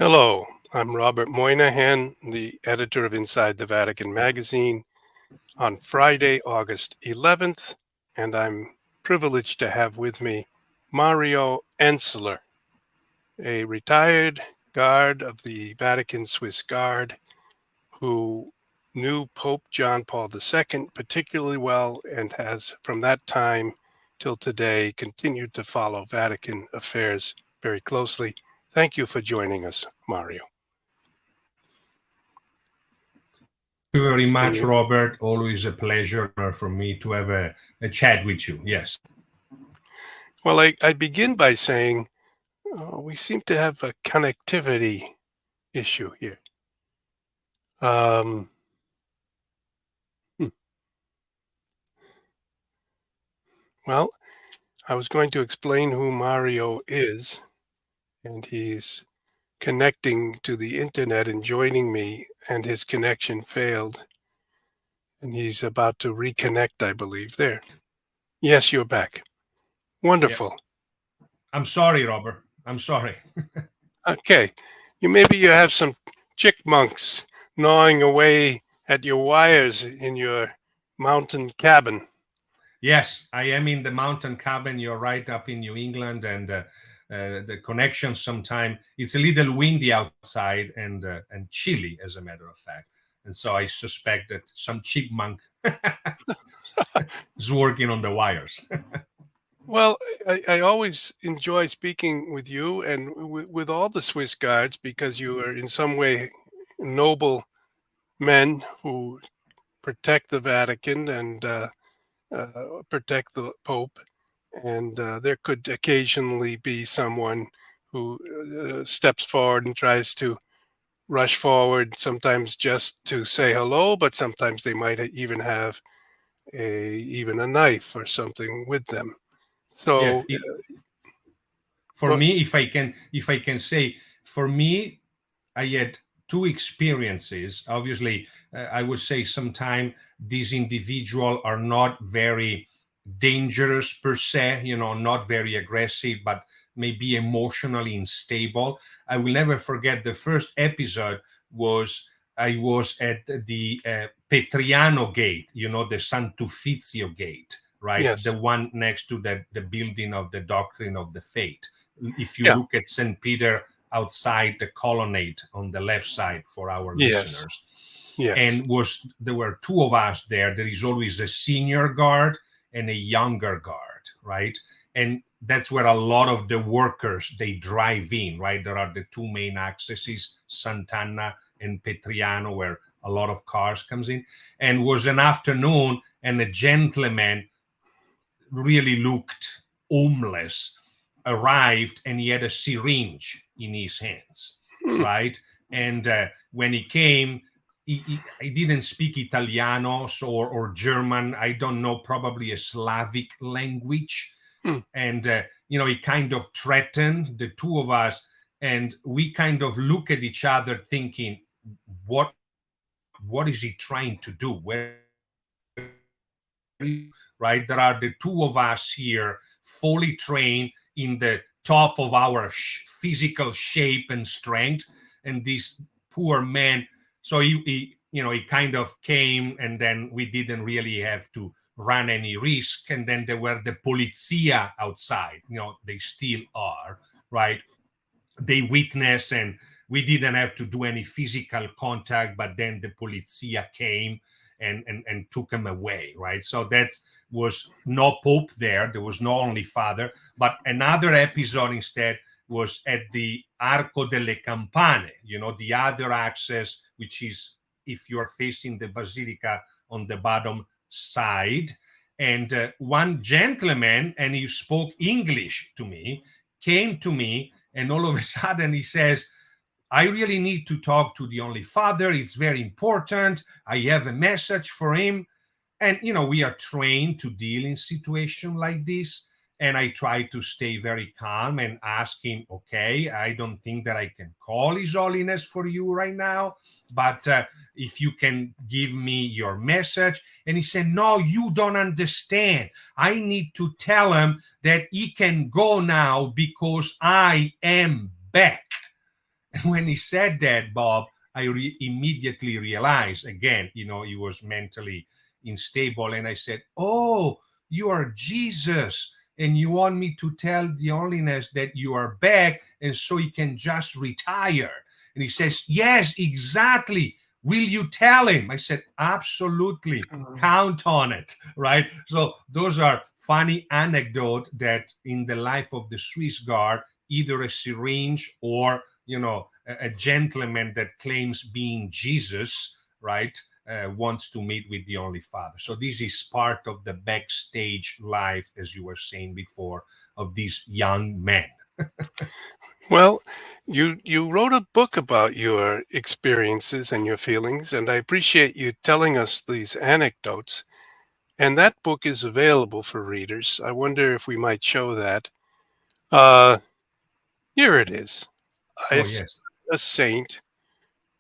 Hello, I'm Robert Moynihan, the editor of Inside the Vatican magazine, on Friday, August 11th, and I'm privileged to have with me Mario Ensler, a retired guard of the Vatican Swiss Guard who knew Pope John Paul II particularly well and has, from that time till today, continued to follow Vatican affairs very closely. Thank you for joining us, Mario. Thank you very Can much, you? Robert. Always a pleasure for me to have a chat with you. Yes. Well, I begin by saying we seem to have a connectivity issue here. Um, hmm. Well, I was going to explain who Mario is, and he's connecting to the internet and joining me, and his connection failed. And he's about to reconnect, I believe. There. Yes, you're back. Yeah. Wonderful. I'm sorry, Robert. I'm sorry. Okay. Maybe you have some chickmunks gnawing away at your wires in your mountain cabin. Yes, I am in the mountain cabin. You're right, up in New England, and the connection sometimes it's a little windy outside and chilly, as a matter of fact. And so I suspect that some chipmunk is working on the wires. Well, I always enjoy speaking with you and with all the Swiss Guards because you are in some way noble men who protect the Vatican and protect the Pope. And there could occasionally be someone who steps forward and tries to rush forward, sometimes just to say hello, but sometimes they might even have even a knife or something with them. Yeah. So, For well, me, if I can say, for me, I had two experiences. Obviously, I would say sometimes these individuals are not very dangerous per se, not very aggressive, but maybe emotionally unstable. I will never forget the first episode was I was at the Petriano Gate, the Sant'Uffizio Gate, right? yes, The one next to the building of the Doctrine of the Faith. If you yeah, look at St. Peter outside the colonnade on the left side for our yes, listeners, yes, and there were two of us there. There is always a senior guard and a younger guard, right? And that's where a lot of the workers they drive in, right? There are the two main accesses, Sant'Anna and Petriano, where a lot of cars comes in. And was an afternoon, and a gentleman really looked homeless arrived, and he had a syringe in his hands, mm, right? And when he came, he didn't speak Italiano or German. I don't know, probably a Slavic language. mm. And he kind of threatened the two of us, and we kind of look at each other thinking, what is he trying to do? Where right? There are the two of us here, fully trained in the top of our physical shape and strength, and this poor man. So he kind of came, and then we didn't really have to run any risk. And then there were the polizia outside. They still are, right? They witness, and we didn't have to do any physical contact, but then the polizia came and took him away, right? So that was no Pope there was no Holy Father. But another episode instead was at the Arco delle Campane, the other access, which is if you're facing the basilica on the bottom side. And one gentleman, and he spoke English to me, came to me, and all of a sudden he says, I really need to talk to the Holy Father. It's very important. I have a message for him. And, we are trained to deal in situations like this. And I try to stay very calm and ask him, okay, I don't think that I can call His Holiness for you right now, but if you can give me your message. And he said, no, you don't understand. I need to tell him that he can go now because I am back. When he said that, Bob, I immediately realized again, he was mentally unstable. And I said, "Oh, you are Jesus. And you want me to tell the holiness that you are back and so he can just retire?" And he says, "Yes, exactly. Will you tell him?" I said, "Absolutely. Count on it." Right. So those are funny anecdote that in the life of the Swiss Guard, either a syringe or a gentleman that claims being Jesus, right, wants to meet with the Holy Father. So this is part of the backstage life, as you were saying before, of these young men. Well, you wrote a book about your experiences and your feelings, and I appreciate you telling us these anecdotes. And that book is available for readers. I wonder if we might show that. Uh, Here it is. I Oh, S- yes. a Saint,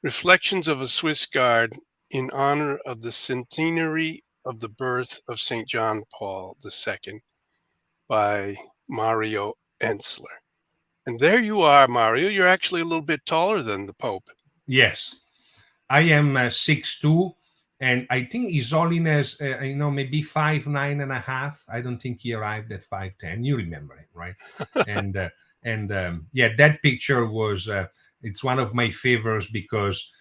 Reflections of a Swiss Guard in honor of the centenary of the birth of St. John Paul II by Mario Ensler. And there you are, Mario. You're actually a little bit taller than the Pope. Yes. I am 6'2", and I think His Holiness, maybe 5'9.5". I don't think he arrived at 5'10". You remember him, right? And yeah, that picture was it's one of my favorites because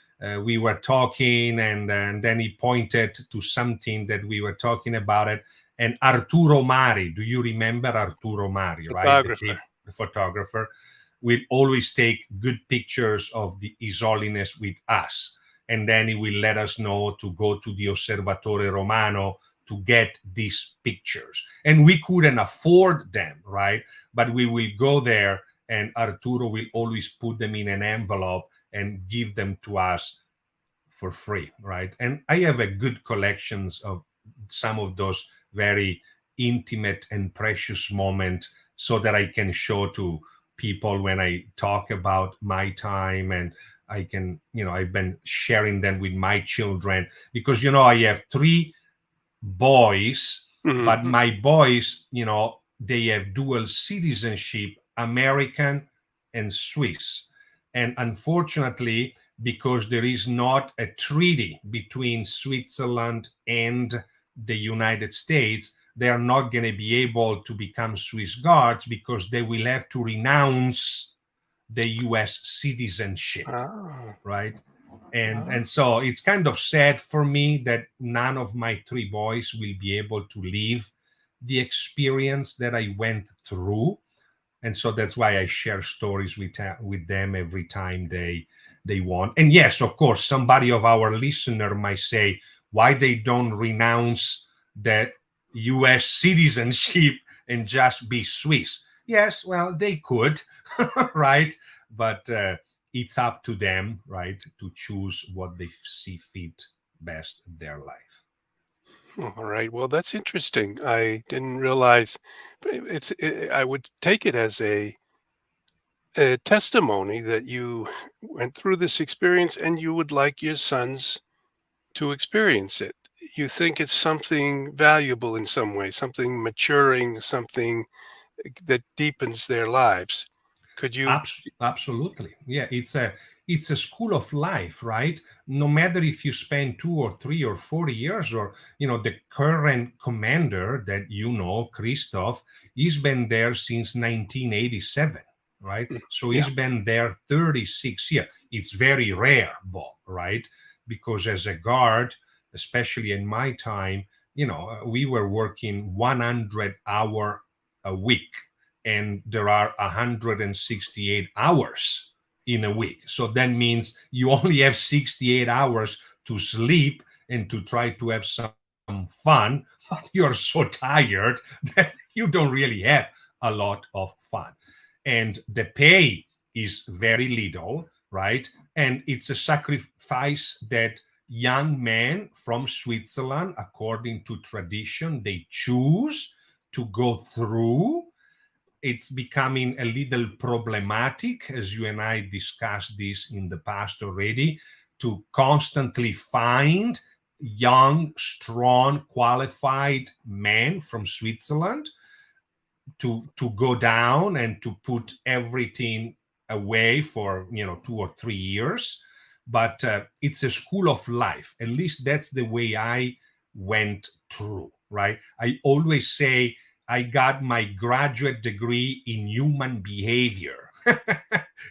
we were talking, and then he pointed to something that we were talking about it. And Arturo Mari, do you remember Arturo Mari, right? Photographer. The photographer will always take good pictures of His Holiness with us, and then he will let us know to go to the Osservatore Romano to get these pictures. And we couldn't afford them, right? But we will go there, and Arturo will always put them in an envelope and give them to us for free, right? And I have a good collections of some of those very intimate and precious moments so that I can show to people when I talk about my time, and I can, I've been sharing them with my children because, I have three boys, but Hmm. my boys, they have dual citizenship, American and Swiss. And unfortunately, because there is not a treaty between Switzerland and the United States, they are not going to be able to become Swiss guards because they will have to renounce the US citizenship, Ah, right? and ah. and so it's kind of sad for me that none of my three boys will be able to live the experience that I went through. And so that's why I share stories with them every time they want. And yes, of course, somebody of our listener might say why they don't renounce the US citizenship and just be Swiss. Yes, well, they could, right? But it's up to them, right, to choose what they see fit best in their life. All right. Well, that's interesting. I didn't realize I would take it as a testimony that you went through this experience and you would like your sons to experience it. You think it's something valuable in some way, something maturing, something that deepens their lives. Could you? Absolutely. Yeah, it's a school of life, right? No matter if you spend 2 or 3 or 4 years, or the current commander that Christoph, he's been there since 1987, right? Mm, So yeah. he's been there 36 years. It's very rare, Bob, right? Because as a guard, especially in my time, we were working 100-hour a week, and there are 168 hours in a week. So that means you only have 68 hours to sleep and to try to have some fun, but you're so tired that you don't really have a lot of fun. And the pay is very little, right? And it's a sacrifice that young men from Switzerland, according to tradition, they choose to go through. It's becoming a little problematic, as you and I discussed this in the past already, to constantly find young, strong, qualified men from Switzerland to go down and to put everything away for 2 or 3 years, but it's a school of life. At least that's the way I went through, right? I always say I got my graduate degree in human behavior,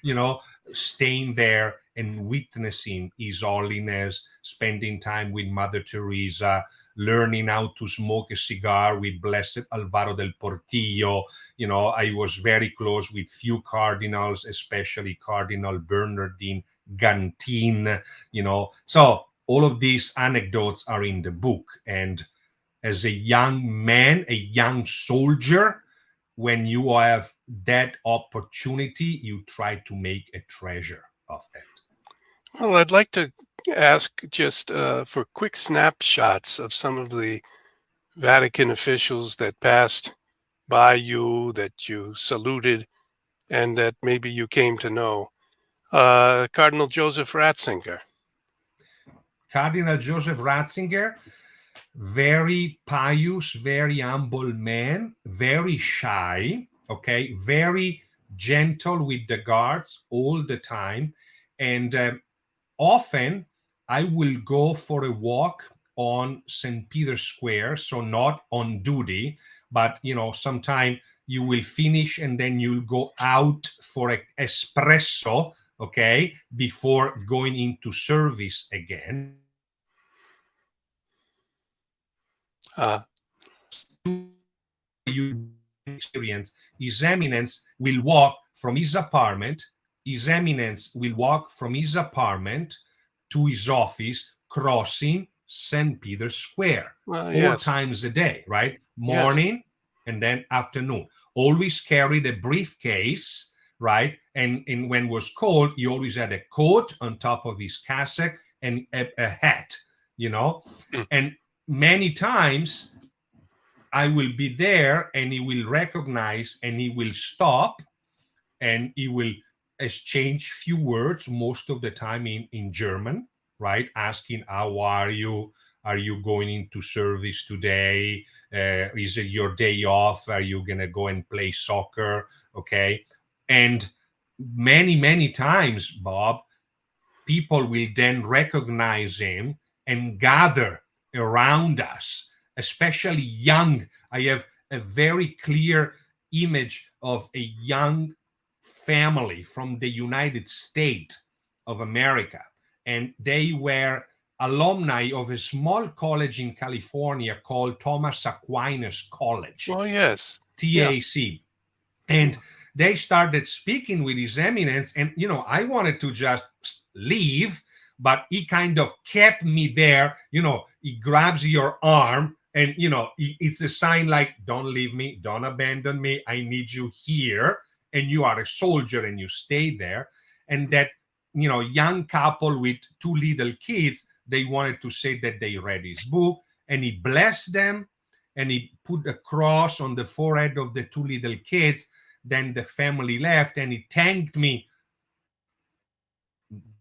you know, staying there and witnessing His Holiness, spending time with Mother Teresa, learning how to smoke a cigar with Blessed Alvaro del Portillo. I was very close with few cardinals, especially Cardinal Bernardine Gantin. So all of these anecdotes are in the book. And as a young man, a young soldier, when you have that opportunity, you try to make a treasure of it. Well, I'd like to ask just for quick snapshots of some of the Vatican officials that passed by you, that you saluted, and that maybe you came to know. Cardinal Joseph Ratzinger. Cardinal Joseph Ratzinger, very pious, very humble man, very shy, okay, very gentle with the guards all the time. And often I will go for a walk on St. Peter's Square, so not on duty, but sometime you will finish and then you'll go out for an espresso, okay, before going into service again. Uh, You experience, His Eminence will walk from his apartment. His Eminence will walk from his apartment to his office, crossing St. Peter's Square four yes, times a day, right? yes. Morning and then afternoon. Always carried a briefcase, right? And when it was cold, he always had a coat on top of his cassock and a hat, Mm. And many times I will be there and he will recognize and he will stop and he will exchange few words, most of the time in German, right? Asking, how are you? Are you going into service today? Is it your day off? Are you going to go and play soccer? Okay. And many, many times, Bob, people will then recognize him and gather around us, especially young. I have a very clear image of a young family from the United States of America, and they were alumni of a small college in California called Thomas Aquinas College, Oh, yes. Yeah. TAC. And they started speaking with His Eminence, and I wanted to just leave, but he kind of kept me there. He grabs your arm, and it's a sign like, don't leave me, don't abandon me, I need you here. And you are a soldier and you stay there. And that young couple with two little kids, they wanted to say that they read his book, and he blessed them, and he put a cross on the forehead of the two little kids. Then the family left, and he thanked me.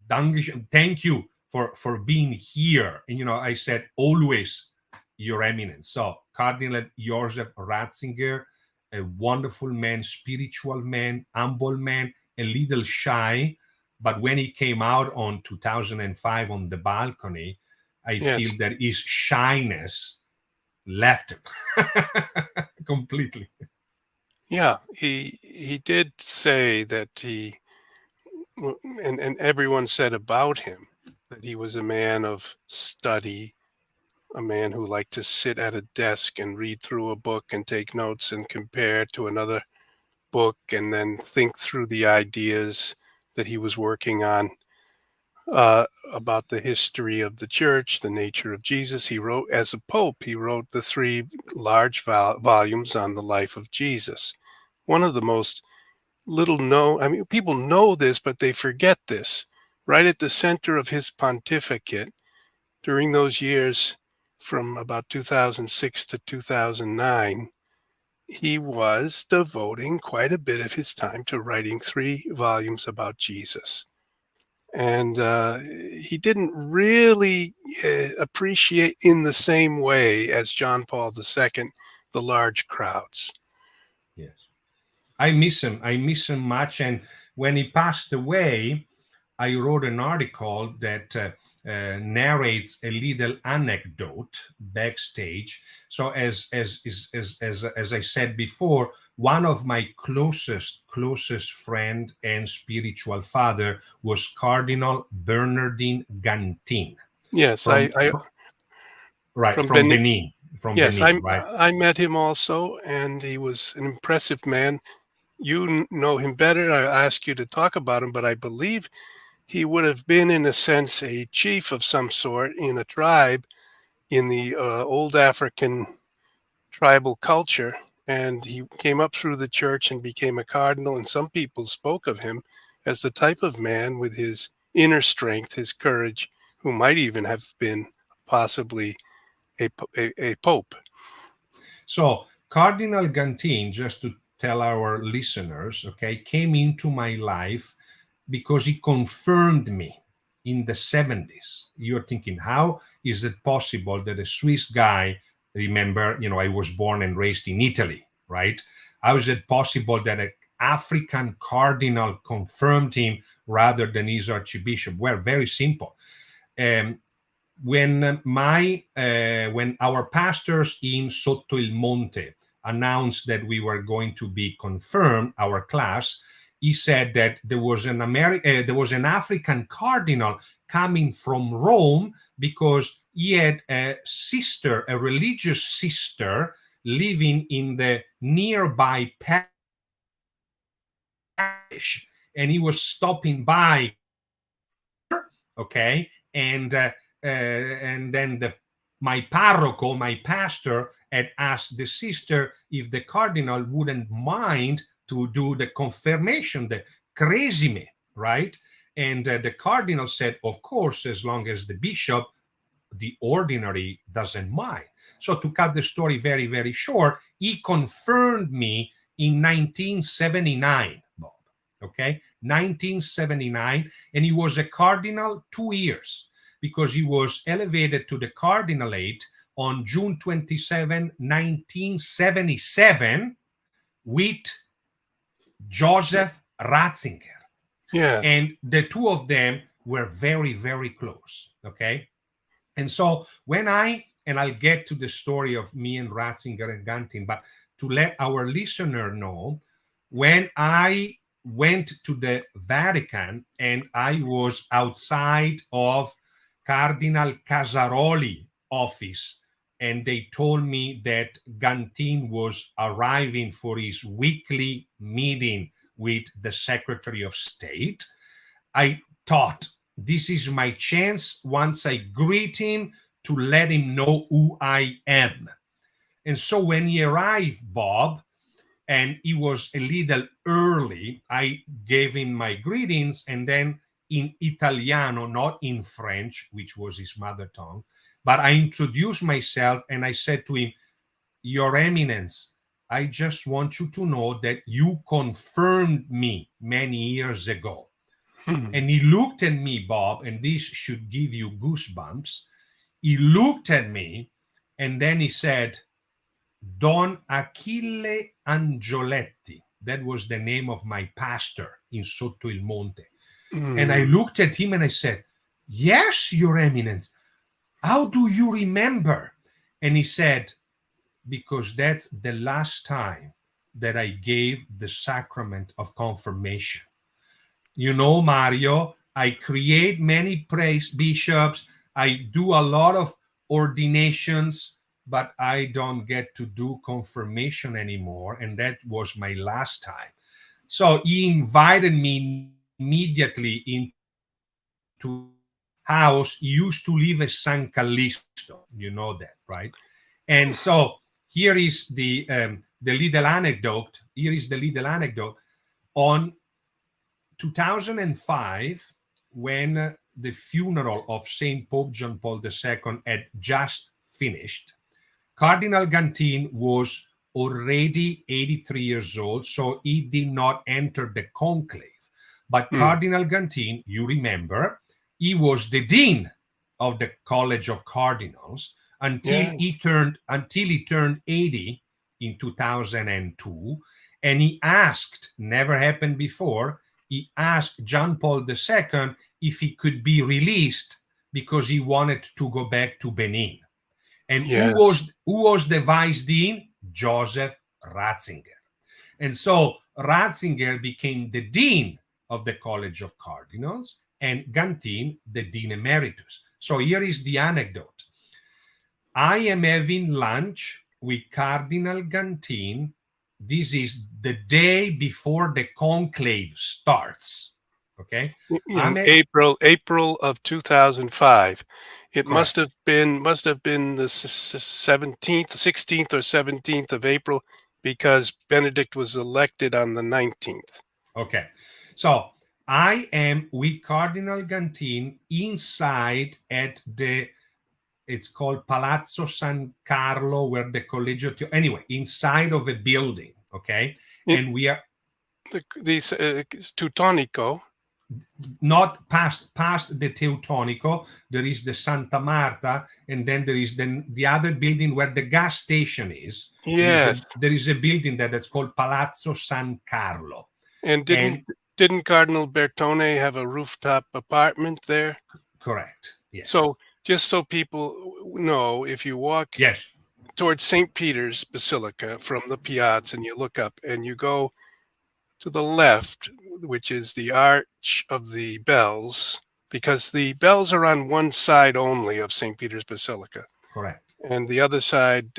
Thank you for being here. And I said, always, Your Eminence. So Cardinal Joseph Ratzinger, a wonderful man, spiritual man, humble man, a little shy, but when he came out on 2005 on the balcony, I Yes. feel that his shyness left him completely. Yeah. He did say that and everyone said about him that he was a man of study, a man who liked to sit at a desk and read through a book and take notes and compare to another book and then think through the ideas that he was working on about the history of the church, the nature of Jesus. He wrote, as a pope, he wrote the three large volumes on the life of Jesus. One of the most little known, I mean, people know this, but they forget this. Right at the center of his pontificate during those years from about 2006 to 2009, he was devoting quite a bit of his time to writing three volumes about Jesus. And he didn't really appreciate in the same way as John Paul II the large crowds. Yes. I miss him. I miss him much. And when he passed away, I wrote an article that narrates a little anecdote backstage. So as I said before, one of my closest friend and spiritual father was Cardinal Bernardin Gantin Yes, from right from from Benin. Benin, from Yes, Benin, right? I met him also, and he was an impressive man. You know him better. I ask you to talk about him, but I believe he would have been, in a sense, a chief of some sort in a tribe in the old African tribal culture. And he came up through the church and became a cardinal. And some people spoke of him as the type of man with his inner strength, his courage, who might even have been possibly a pope. So Cardinal Gantin, just to tell our listeners, okay, came into my life because he confirmed me in the 70s. You're thinking, how is it possible that a Swiss guy, remember, I was born and raised in Italy, right? How is it possible that an African cardinal confirmed him rather than his archbishop? Well, very simple. Um, when our pastors in Sotto il Monte announced that we were going to be confirmed, our class, he said that there was an African cardinal coming from Rome because he had a sister, a religious sister, living in the nearby parish, and he was stopping by, okay, and then my parroco, my pastor, had asked the sister if the cardinal wouldn't mind to do the confirmation, the cresime, right? And the cardinal said, of course, as long as the bishop, the ordinary, doesn't mind. So to cut the story very, very short, he confirmed me in 1979, Bob. Okay, 1979, and he was a cardinal 2 years because he was elevated to the cardinalate on June 27, 1977, with Joseph Ratzinger. Yes. And the two of them were very, very close. Okay. And so and I'll get to the story of me and Ratzinger and Gantin, but to let our listener know, when I went to the Vatican and I was outside of Cardinal Casaroli office, and they told me that Gantin was arriving for his weekly meeting with the Secretary of State, I thought, this is my chance once I greet him to let him know who I am. And so when he arrived, Bob, and he was a little early, I gave him my greetings, and then in Italiano, not in French, which was his mother tongue, but I introduced myself and I said to him, Your Eminence, I just want you to know that you confirmed me many years ago. Hmm. And he looked at me, Bob, and this should give you goosebumps. He looked at me and then he said, Don Achille Angioletti. That was the name of my pastor in Sotto il Monte. And I Hmm. looked at him and I said, Yes, Your Eminence. How do you remember? And he said, Because that's the last time that I gave the sacrament of confirmation. Mario, I create many praise bishops. I do a lot of ordinations, but I don't get to do confirmation anymore. And that was my last time. So he invited me immediately into his house. He used to live at San Callisto. You know that, right? And so here is the little anecdote. Here is the little anecdote on 2005, when the funeral of St. Pope John Paul II had just finished, Cardinal Gantin was already 83 years old, so he did not enter the conclave. But Hmm. Cardinal Gantin, you remember, he was the dean of the College of Cardinals Yes. until he turned 80 in 2002, and he asked, never happened before, he asked John Paul II if he could be released because he wanted to go back to Benin. And Yes. who was the vice dean? Joseph Ratzinger. And so Ratzinger became the dean of the College of Cardinals, and Gantin the dean emeritus. So here is the anecdote. I am having lunch with Cardinal Gantin. This is the day before the conclave starts. Okay. In April of 2005. It must Correct. have been the 17th, 16th or 17th of April, because Benedict was elected on the 19th. Okay. So I am with Cardinal Gantin inside at it's called Palazzo San Carlo, where the Collegio, anyway, inside of a building. Okay. It, And we are the Teutonico. not past the Teutonico. There is the Santa Marta, and then there is the other building where the gas station is. Yes. There is a building that's called Palazzo San Carlo. And And didn't Cardinal Bertone have a rooftop apartment there? correct. Yes. So just so people know, if you walk yes, towards St. Peter's Basilica from the Piazza and you look up and you go to the left, which is the Arch of the Bells, because the bells are on one side only of St. Peter's Basilica. correct. And the other side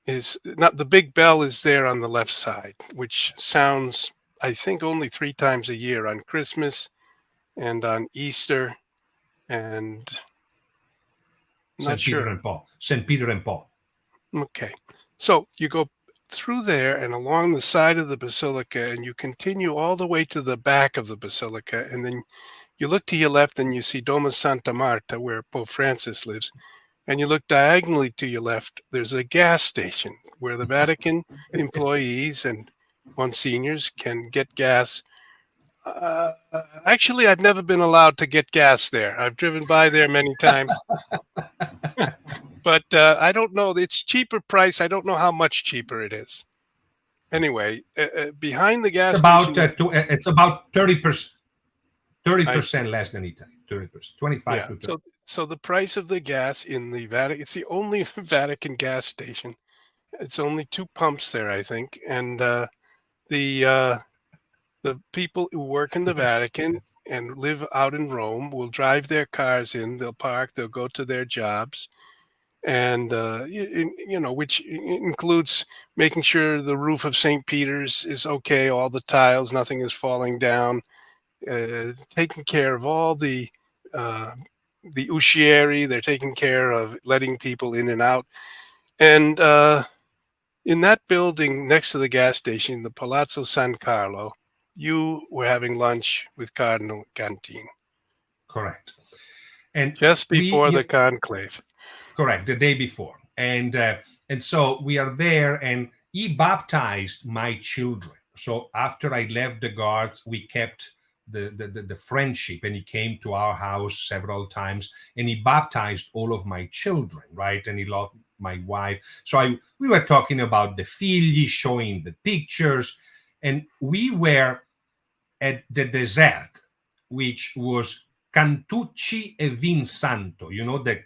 is not, the big bell is there on the left side, which sounds, I think, only 3 times a year, on Christmas and on Easter, and not St. Peter sure. and Paul. St. Peter and Paul. Okay. So you go through there and along the side of the basilica, and you continue all the way to the back of the basilica, and then you look to your left and you see Doma Santa Marta, where Pope Francis lives, and you look diagonally to your left, there's a gas station where the Vatican employees and monsignors can get gas. Actually, I've never been allowed to get gas there. I've driven by there many times. But I don't know. It's cheaper price. I don't know how much cheaper it is. Anyway, behind the gas station, It's about 30% less than Italy. 30%, 25 to 30. So the price of the gas in the Vatican, it's the only Vatican gas station. It's only 2 pumps there, I think, and the people who work in the Vatican and live out in Rome will drive their cars in. They'll park. They'll go to their jobs. And which includes making sure the roof of St. Peter's is okay, all the tiles, nothing is falling down, taking care of all the uscieri. They're taking care of letting people in and out. And in that building next to the gas station, the Palazzo San Carlo, you were having lunch with Cardinal Gantin. Correct. And just before the conclave. Correct, the day before. And so we are there, and he baptized my children. So after I left the Guards, we kept the friendship, and he came to our house several times, and he baptized all of my children, right? And he loved my wife. So we were talking about the figli, showing the pictures, and we were at the dessert, which was Cantucci e Vin Santo. You know, the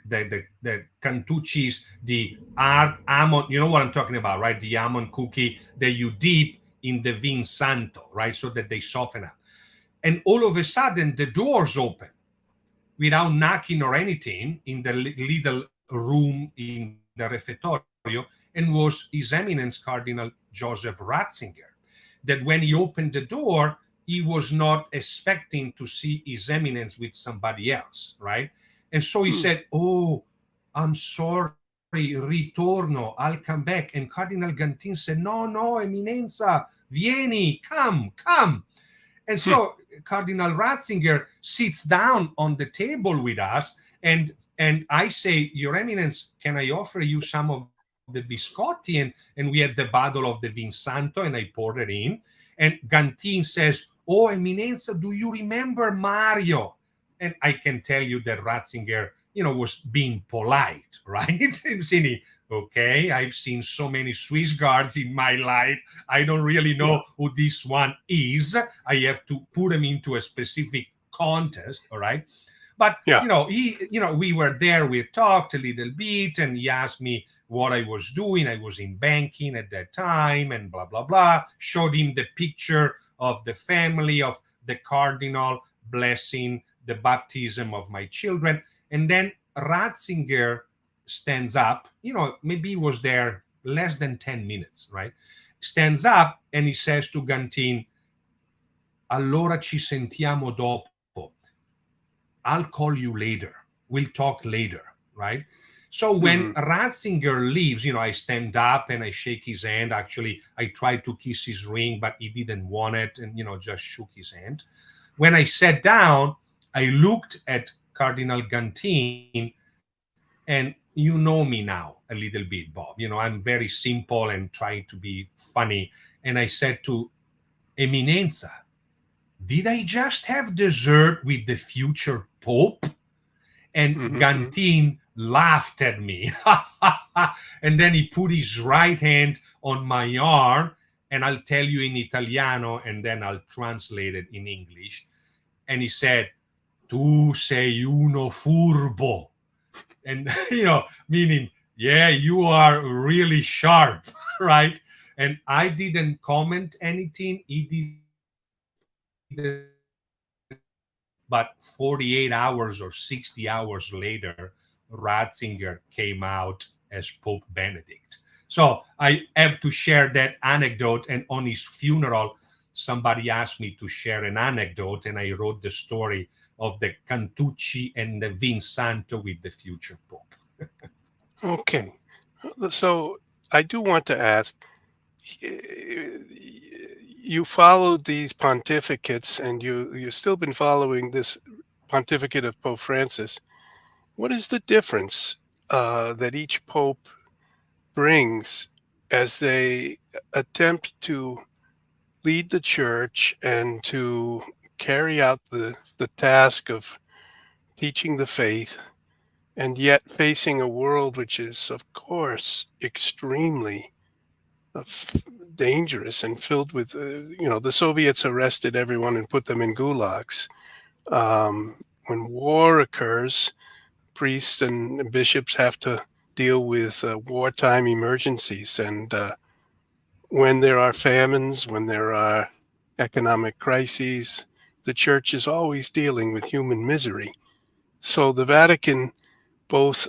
Cantucci's, the almond, you know what I'm talking about, right? The almond cookie that you dip in the Vin Santo, right? So that they soften up. And all of a sudden, the doors open without knocking or anything in the little room in the refectorio, and was His Eminence Cardinal Joseph Ratzinger. That when he opened the door, he was not expecting to see His Eminence with somebody else, right? And so he said, "Oh, I'm sorry, ritorno, I'll come back." And Cardinal Gantin said, No, Eminenza, vieni, come. And so Cardinal Ratzinger sits down on the table with us, and I say, "Your Eminence, can I offer you some of the biscotti?" And we had the bottle of the Vin Santo, and I poured it in. And Gantin says, "Oh, Eminenza, do you remember Mario?" And I can tell you that Ratzinger, was being polite, right? Okay, I've seen so many Swiss guards in my life. I don't really Yeah. know who this one is. I have to put him into a specific contest. All right. But Yeah. we were there, we talked a little bit, and he asked me what I was doing. I was in banking at that time, and blah blah blah. Showed him the picture of the family, of the cardinal blessing the baptism of my children. And then Ratzinger stands up, maybe he was there less than 10 minutes, right? Stands up and he says to Gantin, allora ci sentiamo dopo. I'll call you later. We'll talk later, right? So when Mhm. Ratzinger leaves, I stand up and I shake his hand. Actually, I tried to kiss his ring, but he didn't want it and, just shook his hand. When I sat down, I looked at Cardinal Gantin, and you know me now a little bit, Bob. I'm very simple and trying to be funny. And I said to Eminenza, did I just have dessert with the future Pope? And Mhm. Mhm. Gantin laughed at me. And then he put his right hand on my arm, and I'll tell you in Italiano, and then I'll translate it in English. And he said, tu sei uno furbo. And, meaning, yeah, you are really sharp, right? And I didn't comment anything. He didn't comment anything. But 48 hours or 60 hours later, Ratzinger came out as Pope Benedict. So I have to share that anecdote. And on his funeral, somebody asked me to share an anecdote, and I wrote the story of the Cantucci and the Vinsanto with the future Pope. Okay. So I do want to ask, you followed these pontificates, and you've still been following this pontificate of Pope Francis. What is the difference that each pope brings as they attempt to lead the church and to carry out the task of teaching the faith, and yet facing a world which is, of course, extremely uh, f- dangerous and filled with, the Soviets arrested everyone and put them in gulags. When war occurs, priests and bishops have to deal with wartime emergencies. And when there are famines, when there are economic crises, the church is always dealing with human misery. So the Vatican, both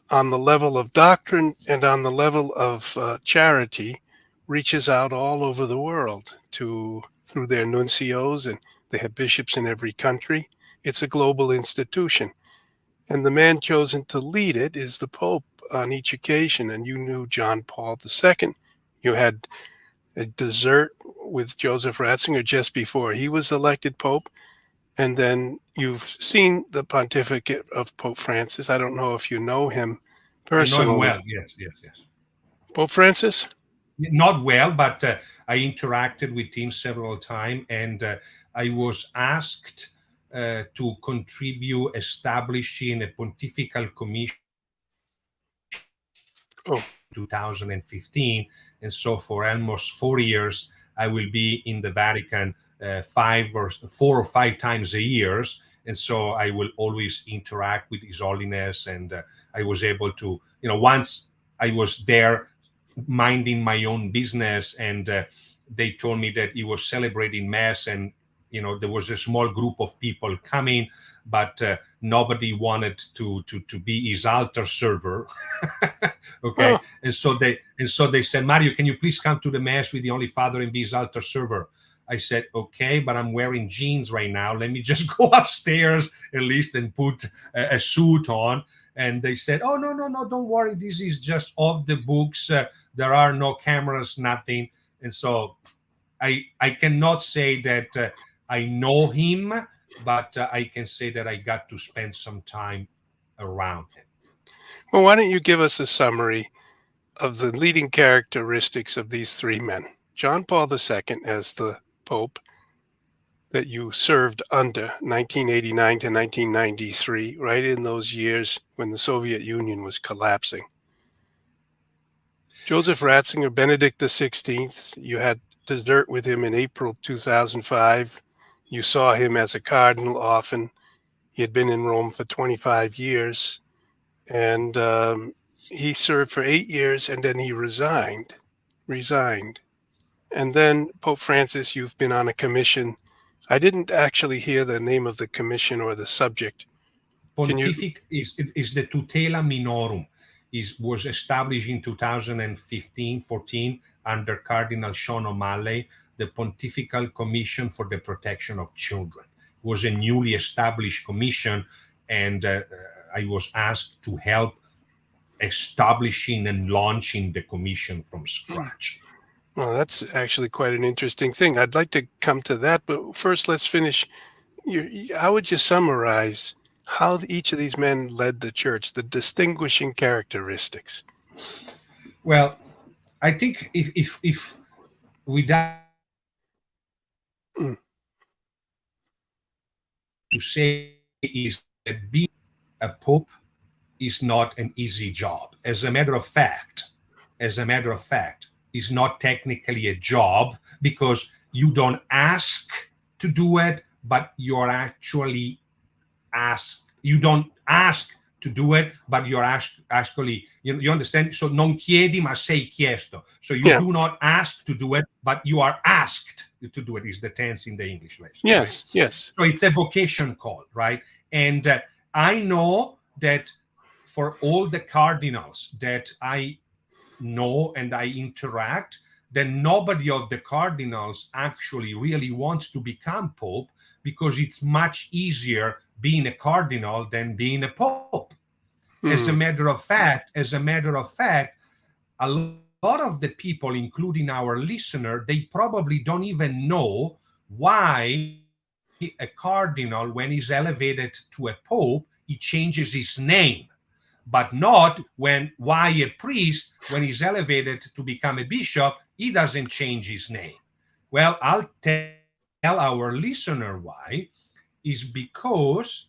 on the level of doctrine and on the level of charity, reaches out all over the world through their nuncios, and they have bishops in every country. It's a global institution, and the man chosen to lead it is the Pope on each occasion. And you knew John Paul II. You had a dessert with Joseph Ratzinger just before he was elected Pope. And then you've seen the pontificate of Pope Francis. I don't know if you know him I know him personally. well. Yes, yes, yes. Pope Francis? Not well, but I interacted with him several times, and I was asked to contribute establishing a pontifical commission Oh, 2015. And so for almost 4 years, I will be in the Vatican 4 or 5 times a year. And so I will always interact with His Holiness. And I was able to, once I was there minding my own business, and they told me that he was celebrating Mass, and there was a small group of people coming, but nobody wanted to be his altar server. Okay. oh, And so they said, Mario, can you please come to the Mass with the Holy Father and be his altar server? I said, okay, but I'm wearing jeans right now. Let me just go upstairs at least and put a suit on. And they said, oh, no, no, no, don't worry. This is just off the books. There are no cameras, nothing. And so I cannot say that I know him, but I can say that I got to spend some time around him. well, why don't you give us a summary of the leading characteristics of these three men? John Paul II as the Pope that you served under, 1989 to 1993, right in those years when the Soviet Union was collapsing. Joseph Ratzinger, Benedict XVI, you had dessert with him in April 2005. You saw him as a cardinal often. He had been in Rome for 25 years, and he served for 8 years, and then he resigned. And then Pope Francis, you've been on a commission. I didn't actually hear the name of the commission or the subject. Pontific is the Tutela Minorum. Was established in 2015-14 under Cardinal Sean O'Malley, the Pontifical Commission for the Protection of Children. It was a newly established commission, and I was asked to help establishing and launching the commission from scratch. Well, that's actually quite an interesting thing. I'd like to come to that, but first let's finish. How would you summarize how each of these men led the church, the distinguishing characteristics? Well, I think if we to say is that being a pope is not an easy job. As a matter of fact, is not technically a job, because you don't ask to do it, but you're actually asked. You don't ask to do it, but you're actually, you understand? So non chiedi, ma sei chiesto. So you do not ask to do it, but you are asked to do it, is the tense in the English version. Yes, right? yes. So it's a vocation call, right? And I know that for all the cardinals that I know and I interact, then nobody of the cardinals actually really wants to become pope, because it's much easier being a cardinal than being a pope. As a matter of fact, a lot of the people, including our listener, they probably don't even know why a cardinal, when he's elevated to a pope, he changes his name. But not why a priest, when he's elevated to become a bishop, he doesn't change his name. Well, I'll tell our listener why. Is because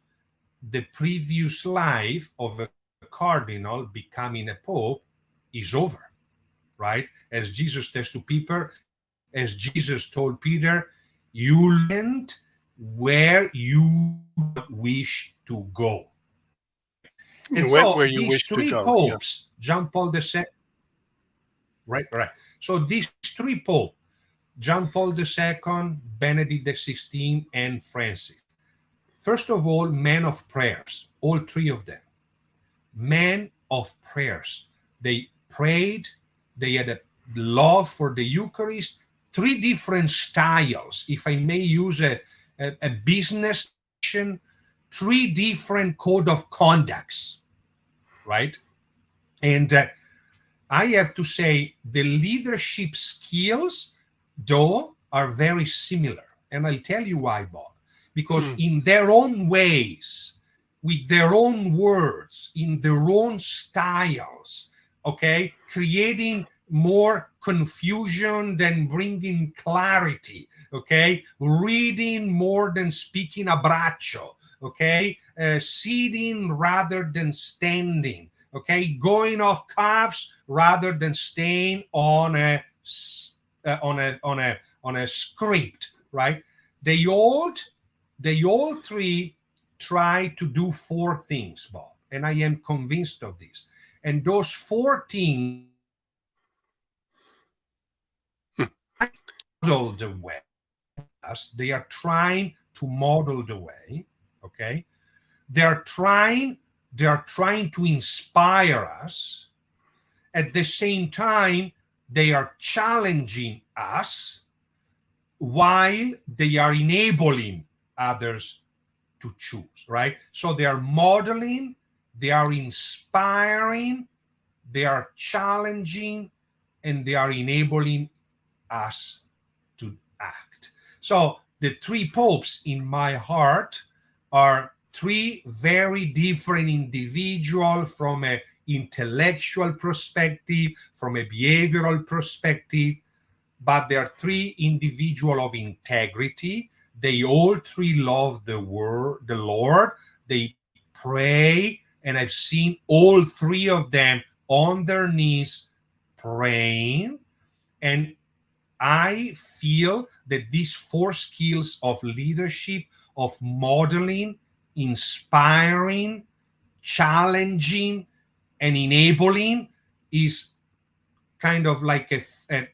the previous life of a cardinal becoming a pope is over, right? As Jesus says to Peter, as Jesus told Peter, you went where you wish to go. And so these three popes, John Paul II, right. So these three popes, John Paul II, Benedict XVI, and Francis, first of all, men of prayers, all three of them. Men of prayers. They prayed, they had a love for the Eucharist, three different styles, if I may use a business, three different code of conducts, right? And I have to say the leadership skills, though, are very similar. And I'll tell you why, Bob. Because in their own ways, with their own words, in their own styles, okay, creating more confusion than bringing clarity, okay, reading more than speaking a braccio, okay, sitting rather than standing, okay, going off cuffs rather than staying on a script, right? They all three try to do four things, Bob, and I am convinced of this. And those four things model the way. They are trying to model the way, okay? They are trying to inspire us. At the same time, they are challenging us while they are enabling others to choose, right? So they are modeling, they are inspiring, they are challenging, and they are enabling us to act. So the three popes in my heart are three very different individuals from an intellectual perspective, from a behavioral perspective, but they are three individuals of integrity. They all three love the Lord. They pray, and I've seen all three of them on their knees praying, and I feel that these 4 skills of leadership, of modeling, inspiring, challenging, and enabling, is kind of like a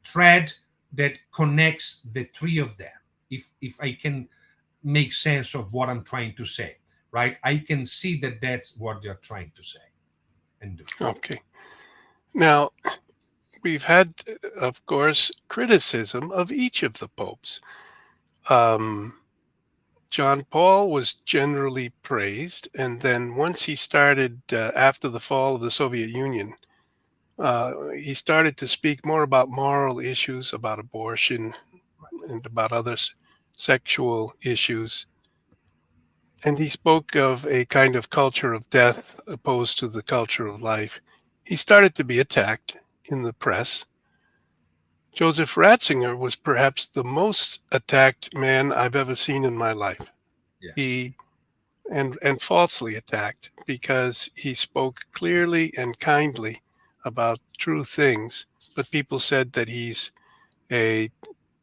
thread that connects the 3 of them. If I can make sense of what I'm trying to say, right? I can see that that's what they're trying to say and do. Okay. Now, we've had, of course, criticism of each of the popes. Um, John Paul was generally praised, and then once he started, after the fall of the Soviet Union, he started to speak more about moral issues, about abortion, and about other sexual issues. And he spoke of a kind of culture of death opposed to the culture of life. He started to be attacked in the press. Joseph Ratzinger was perhaps the most attacked man I've ever seen in my life. Yeah. He and falsely attacked because he spoke clearly and kindly about true things, but people said that he's a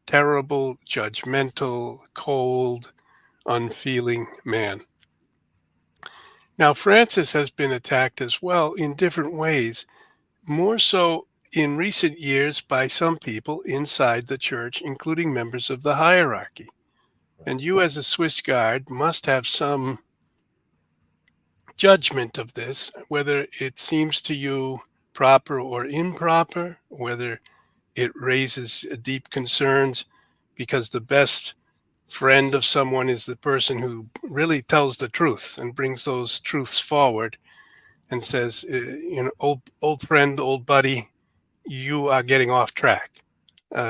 terrible, judgmental, cold, unfeeling man. Now, Francis has been attacked as well in different ways, more so in recent years by some people inside the church, including members of the hierarchy. And you, as a Swiss Guard, must have some judgment of this, whether it seems to you proper or improper, whether it raises deep concerns, because the best friend of someone is the person who really tells the truth and brings those truths forward and says, old friend, old buddy, you are getting off track.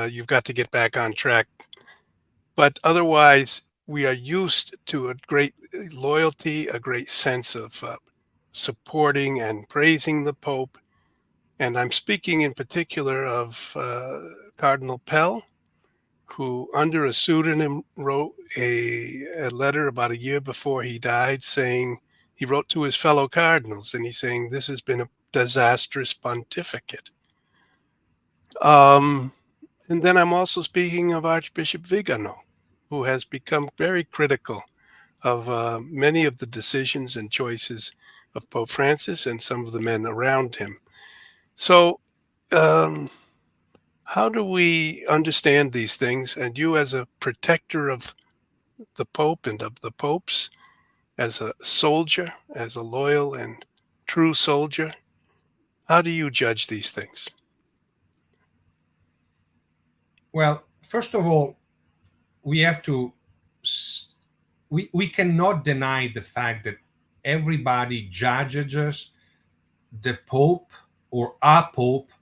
You've got to get back on track. But otherwise, we are used to a great loyalty, a great sense of supporting and praising the Pope. And I'm speaking in particular of Cardinal Pell, who under a pseudonym wrote a letter about a year before he died saying, he wrote to his fellow cardinals and he's saying, this has been a disastrous pontificate. And then I'm also speaking of Archbishop Vigano, who has become very critical of many of the decisions and choices of Pope Francis and some of the men around him. So, how do we understand these things? And you, as a protector of the Pope and of the popes, as a soldier, as a loyal and true soldier, how do you judge these things? Well, first of all, we have to, we cannot deny the fact that everybody judges the Pope or a Pope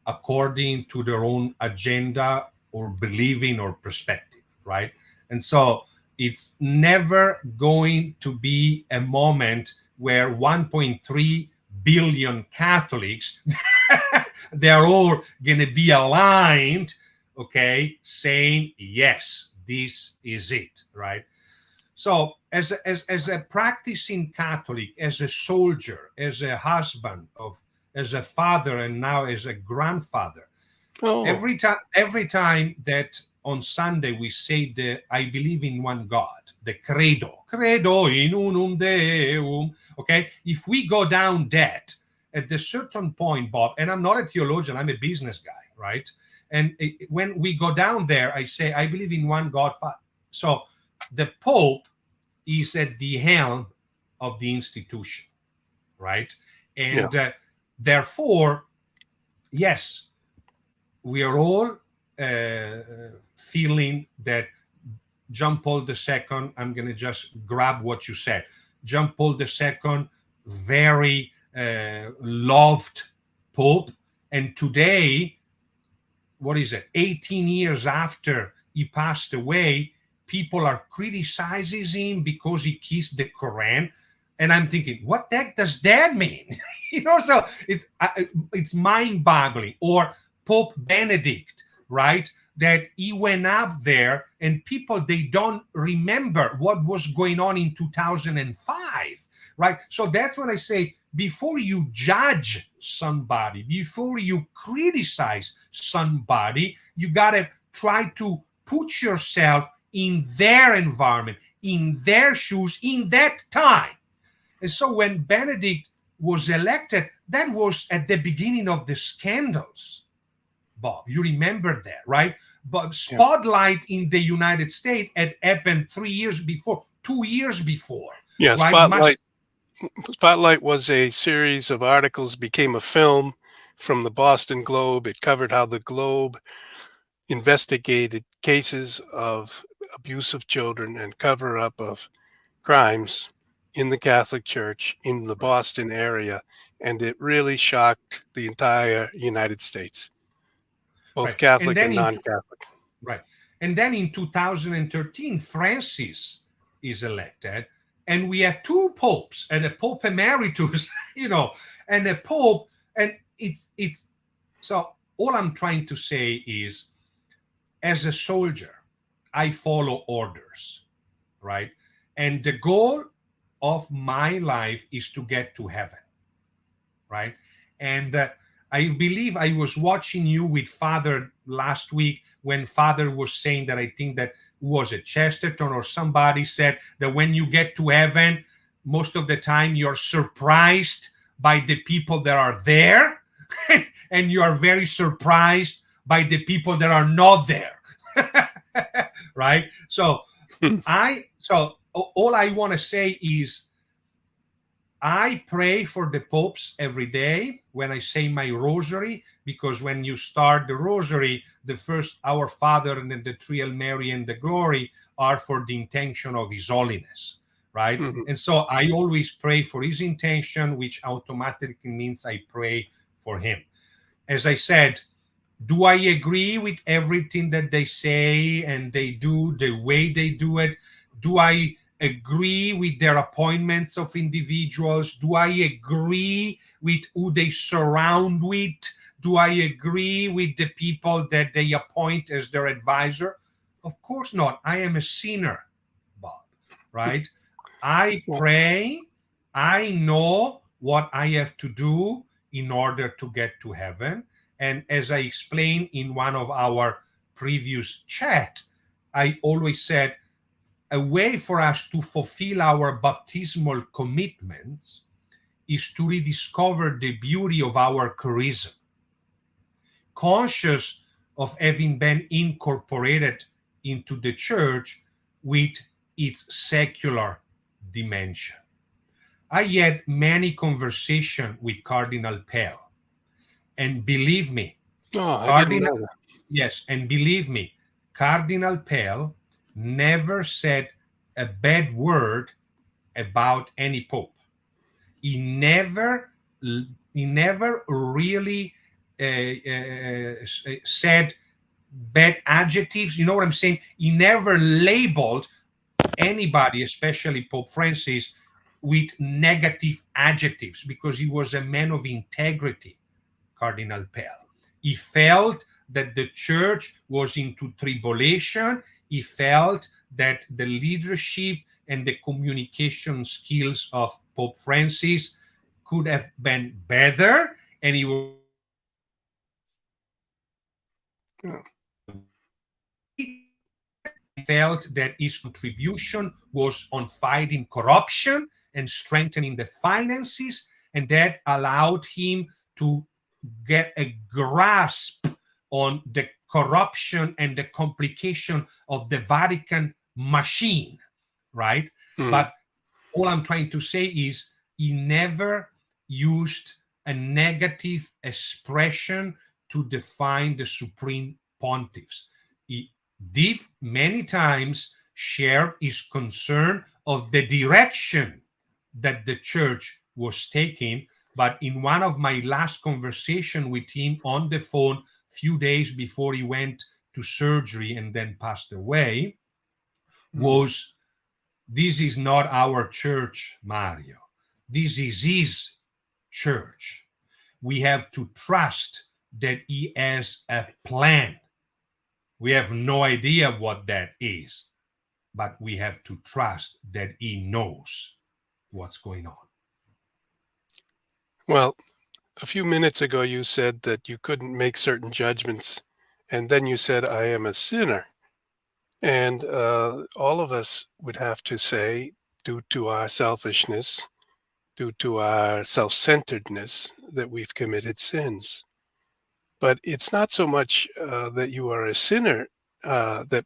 according to their own agenda or believing or perspective, right? And so it's never going to be a moment where 1.3 billion Catholics, they're all going to be aligned, okay, saying, yes, this is it, right? So as a practicing Catholic, as a soldier, as a husband, as a father, and now as a grandfather, every time that on Sunday we say the I believe in one God, the credo in unum Deum, okay? If we go down that, at a certain point, Bob, and I'm not a theologian, I'm a business guy, right? And when we go down there, I say, I believe in one God. So the Pope is at the helm of the institution, right? And therefore, yes, we are all feeling that John Paul II, I'm going to just grab what you said. John Paul II, very loved Pope. And today, what is it, 18 years after he passed away, people are criticizing him because he kissed the Quran. And I'm thinking, what the heck does that mean? So it's mind-boggling. Or Pope Benedict, right? That he went up there and people, they don't remember what was going on in 2005, right? So that's when I say before you judge somebody, before you criticize somebody, you got to try to put yourself in their environment, in their shoes, in that time. And so when Benedict was elected, that was at the beginning of the scandals. Bob, you remember that, right? But Spotlight in the United States had happened 3 years before, 2 years before. Yeah, right? Spotlight was a series of articles, became a film from the Boston Globe. It covered how the Globe investigated cases of abuse of children and cover up of crimes in the Catholic Church in the Boston area. And it really shocked the entire United States, both Right. Catholic and non-Catholic. Right. And then in 2013, Francis is elected, and we have two popes and a Pope Emeritus, and a Pope. And it's so all I'm trying to say is, as a soldier, I follow orders, right? And the goal of my life is to get to heaven, right? And I believe I was watching you with Father last week when Father was saying that, I think that was it Chesterton or somebody said that when you get to heaven, most of the time you're surprised by the people that are there and you are very surprised by the people that are not there. Right? So all I want to say is, I pray for the popes every day when I say my rosary, because when you start the rosary, the first Our Father and then the Three Hail Mary and the Glory are for the intention of His Holiness, right? Mhm. And so I always pray for His intention, which automatically means I pray for Him. As I said, do I agree with everything that they say and they do, the way they do it? Do I agree with their appointments of individuals? Do I agree with who they surround with? Do I agree with the people that they appoint as their advisor? Of course not. I am a sinner, Bob, right? I pray. I know what I have to do in order to get to heaven. And as I explained in one of our previous chat, I always said, a way for us to fulfill our baptismal commitments is to rediscover the beauty of our charism, conscious of having been incorporated into the church with its secular dimension. I had many conversations with Cardinal Pell, and believe me, I didn't know that. yes, and believe me, Cardinal Pell never said a bad word about any pope. He never really said bad adjectives. You know what I'm saying? He never labeled anybody, especially Pope Francis, with negative adjectives, because he was a man of integrity, Cardinal Pell. He felt that the church was into tribulation. He felt that the leadership and the communication skills of Pope Francis could have been better, and he was felt that his contribution was on fighting corruption and strengthening the finances, and that allowed him to get a grasp on the corruption and the complication of the Vatican machine, right? Mhm. But all I'm trying to say is, he never used a negative expression to define the supreme pontiffs. He did many times share his concern of the direction that the church was taking. But in one of my last conversation with him on the phone, few days before he went to surgery and then passed away, was, this is not our church, Mario. This is his church. We have to trust that he has a plan. We have no idea what that is, but we have to trust that he knows what's going on. Well, a few minutes ago you said that you couldn't make certain judgments, and then you said, I am a sinner. And all of us would have to say, due to our selfishness, due to our self centeredness, that we've committed sins. But it's not so much that you are a sinner that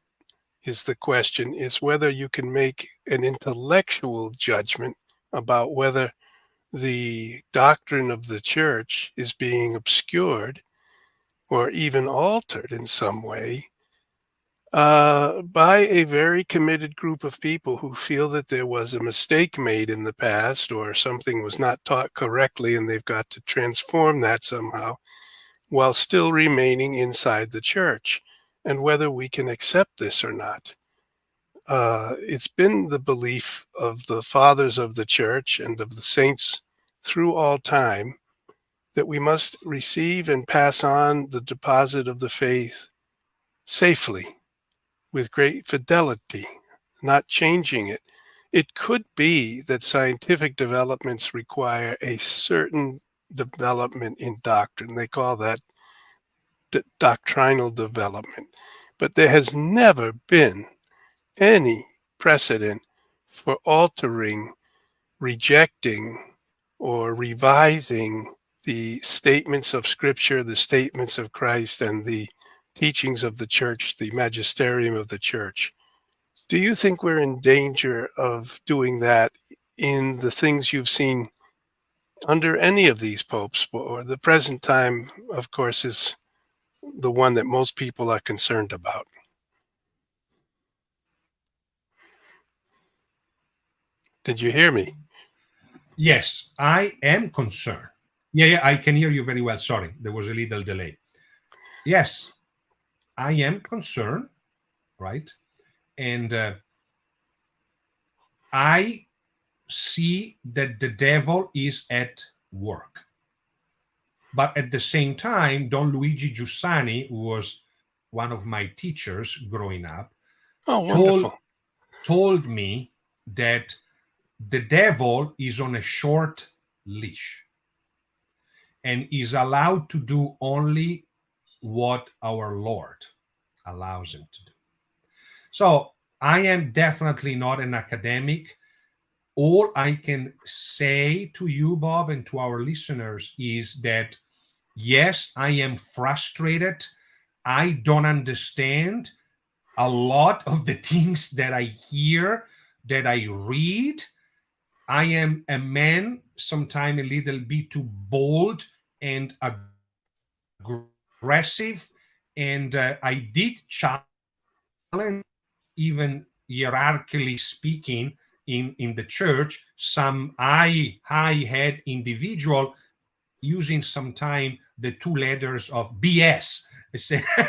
is the question, is whether you can make an intellectual judgment about whether the doctrine of the church is being obscured or even altered in some way by a very committed group of people who feel that there was a mistake made in the past or something was not taught correctly and they've got to transform that somehow while still remaining inside the church, and whether we can accept this or not. It's been the belief of the fathers of the church and of the saints through all time that we must receive and pass on the deposit of the faith safely, with great fidelity, not changing it. It could be that scientific developments require a certain development in doctrine. They call that doctrinal development. But there has never been any precedent for altering, rejecting, or revising the statements of Scripture, the statements of Christ, and the teachings of the church, the magisterium of the church. Do you think we're in danger of doing that in the things you've seen under any of these popes? Or the present time, of course, is the one that most people are concerned about. Did you hear me? Yes, I am concerned. Yeah, I can hear you very well. Sorry, there was a little delay. Yes, I am concerned, right? And I see that the devil is at work. But at the same time, Don Luigi Giussani, who was one of my teachers growing up, Oh, told wonderful. told me that the devil is on a short leash and is allowed to do only what our Lord allows him to do. So I am definitely not an academic. All I can say to you, Bob, and to our listeners is that yes, I am frustrated. I don't understand a lot of the things that I hear, that I read. I am a man, sometimes a little bit too bold and aggressive. And I did challenge, even hierarchically speaking, in the church, some high head individual using sometime the two letters of BS,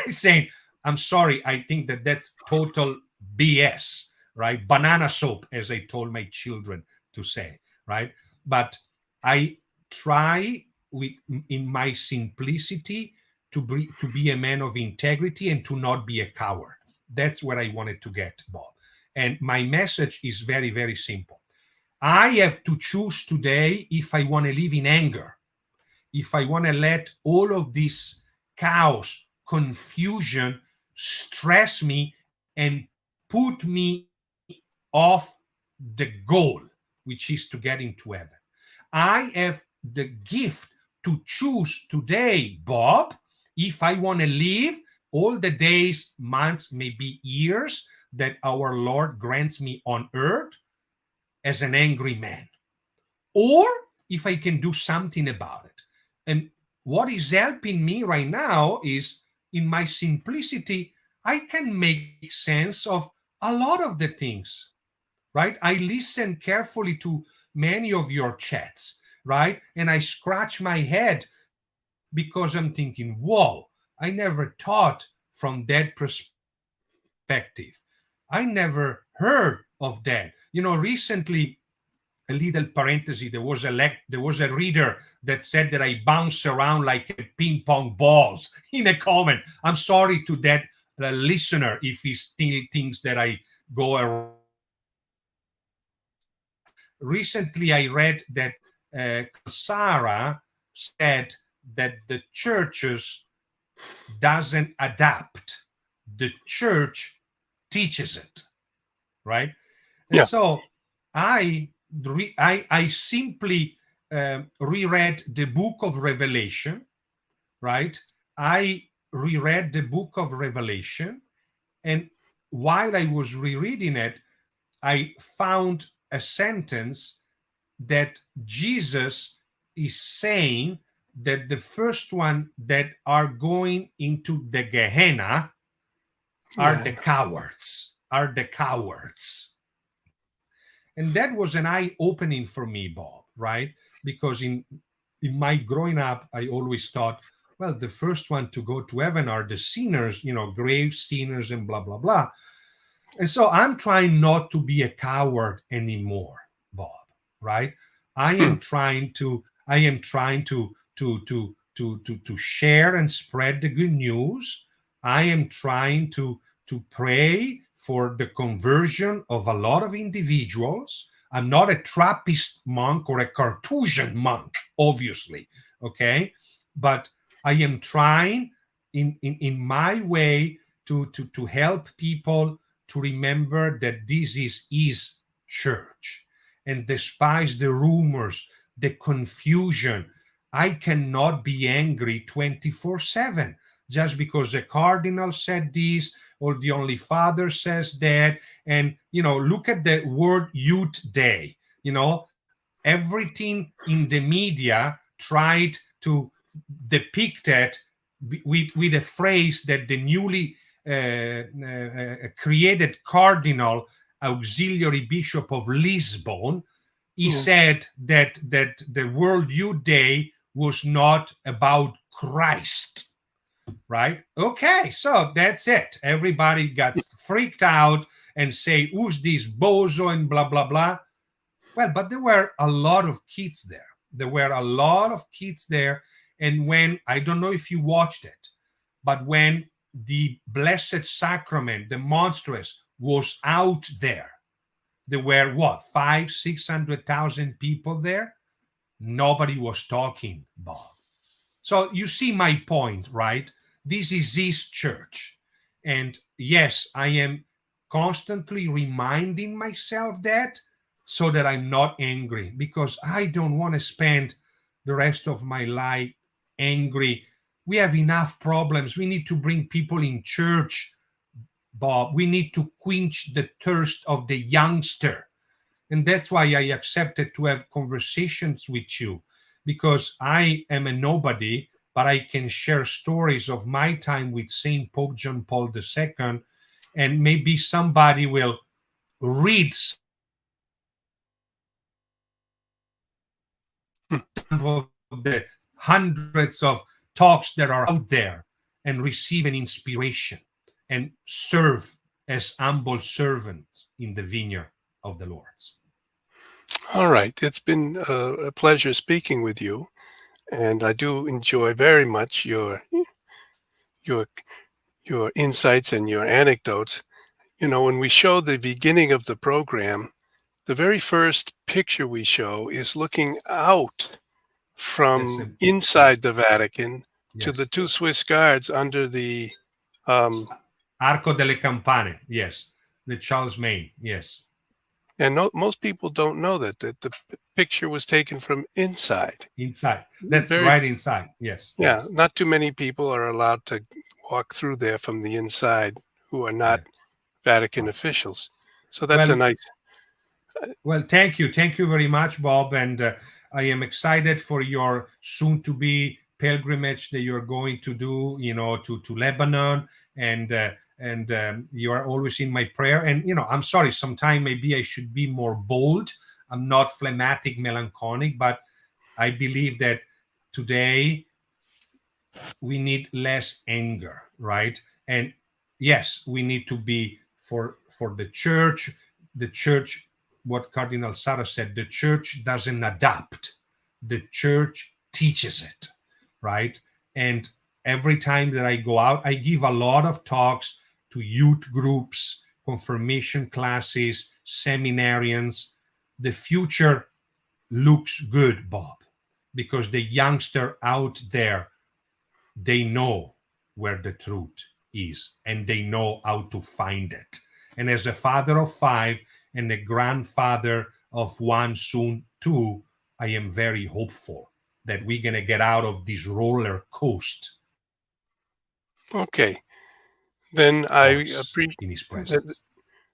saying, I'm sorry, I think that that's total BS, right? Banana soap, as I told my children to say, right? But I try with in my simplicity to be a man of integrity and to not be a coward. That's what I wanted to get, Bob. And my message is very, very simple. I have to choose today if I want to live in anger, if I want to let all of this chaos, confusion, stress me and put me off the goal, which is to get into heaven. I have the gift to choose today, Bob, if I want to live all the days, months, maybe years that our Lord grants me on earth as an angry man, or if I can do something about it. And what is helping me right now is in my simplicity, I can make sense of a lot of the things, right? I listen carefully to many of your chats, right? And I scratch my head because I'm thinking, whoa, I never thought from that perspective. I never heard of that. Recently, a little parenthesis, there was a reader that said that I bounce around like a ping pong balls in a comment. I'm sorry to that listener if he still thinks that I go around like that. Recently I read that Sarah said that the churches doesn't adapt. The church teaches it, right? And Yeah. so I simply reread the book of Revelation, right? I reread the book of Revelation, and while I was rereading it, I found a sentence that Jesus is saying that the first one that are going into the Gehenna are the Yeah. cowards, are the cowards. And that was an eye-opening for me, Bob, right? Because in my growing up, I always thought, well, the first one to go to heaven are the sinners, grave sinners and blah, blah, blah. And so I'm trying not to be a coward anymore, Bob, right? I Hmm. am trying to share and spread the good news. I am trying to pray for the conversion of a lot of individuals. I'm not a Trappist monk or a Carthusian monk, obviously, okay? But I am trying in my way to help people to remember that this is his church. And despite the rumors, the confusion, I cannot be angry 24/7 just because a cardinal said this or the Holy Father says that. And, look at the World Youth Day. Everything in the media tried to depict it with a phrase that the newly created Cardinal Auxiliary Bishop of Lisbon, he Yes. said that the World Youth Day was not about Christ, right? Okay, so that's it. Everybody got freaked out and say, who's this bozo and blah, blah, blah. Well, but there were a lot of kids there. There were a lot of kids there. And when, I don't know if you watched it, but when the Blessed Sacrament, the monstrous, was out there were what, 600,000 people there? Nobody was talking, Bob. So you see my point, right? This is his church. And yes, I am constantly reminding myself that so that I'm not angry, because I don't want to spend the rest of my life angry. We have enough problems. We need to bring people in church, Bob. We need to quench the thirst of the youngster. And that's why I accepted to have conversations with you, because I am a nobody, but I can share stories of my time with Saint Pope John Paul II, and maybe somebody will read Hmm. some of the hundreds of talks that are out there and receive an inspiration and serve as humble servants in the vineyard of the Lord's. All right. It's been a pleasure speaking with you, and I do enjoy very much your your insights and your anecdotes. When we show the beginning of the program, the very first picture we show is looking out That's from a, inside the Vatican to the yes. two Swiss guards under the um, Arco delle Campane, yes. The Charles Main, yes. and no, most people don't know that the picture was taken from inside. Inside. That's Very, right inside. Yes, yeah, yes. not too many people are allowed to walk through there from the inside who are not Yeah. Vatican Right. officials. So that's a Well, nice. well, thank you. Thank you very much, Bob. And I am excited for your soon to be pilgrimage that you're going to do, to Lebanon. And you are always in my prayer. And, I'm sorry, sometime maybe I should be more bold. I'm not phlegmatic, melancholic, but I believe that today we need less anger, right? And yes, we need to be for the church. The church, what Cardinal Sarah said, the church doesn't adapt, the church teaches it, right? And every time that I go out, I give a lot of talks to youth groups, confirmation classes, seminarians. The future looks good, Bob. because the youngster out there, they know where the truth is and they know how to find it. And as a father of 5 and a grandfather of 1, soon 2, I am very hopeful that we're going to get out of this roller coaster. Okay. Then I in his presence.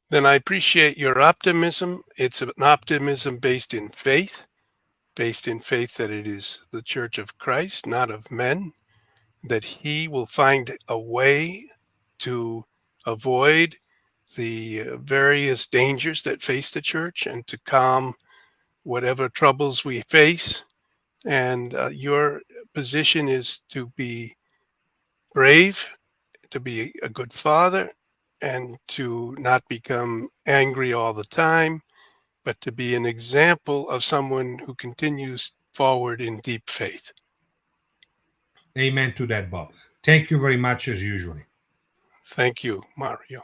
Then I appreciate your optimism. It's an optimism based in faith that it is the Church of Christ, not of men, that he will find a way to avoid the various dangers that face the church and to calm whatever troubles we face. And your position is to be brave, to be a good father, and to not become angry all the time, but to be an example of someone who continues forward in deep faith. Amen to that, Bob. Thank you very much as usual. Thank you, Mario.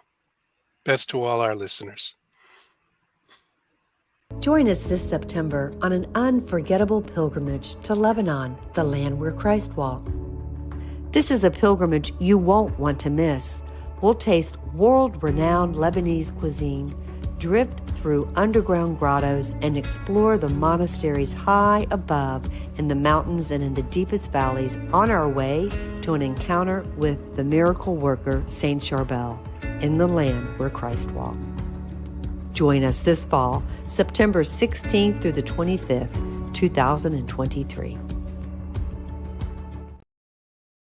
Best to all our listeners. Join us this September on an unforgettable pilgrimage to Lebanon, the land where Christ walked. This is a pilgrimage you won't want to miss. We'll taste world-renowned Lebanese cuisine, drift through underground grottos, and explore the monasteries high above in the mountains and in the deepest valleys on our way to an encounter with the miracle worker Saint Charbel in the land where Christ walked. Join us this fall, September 16th through the 25th, 2023.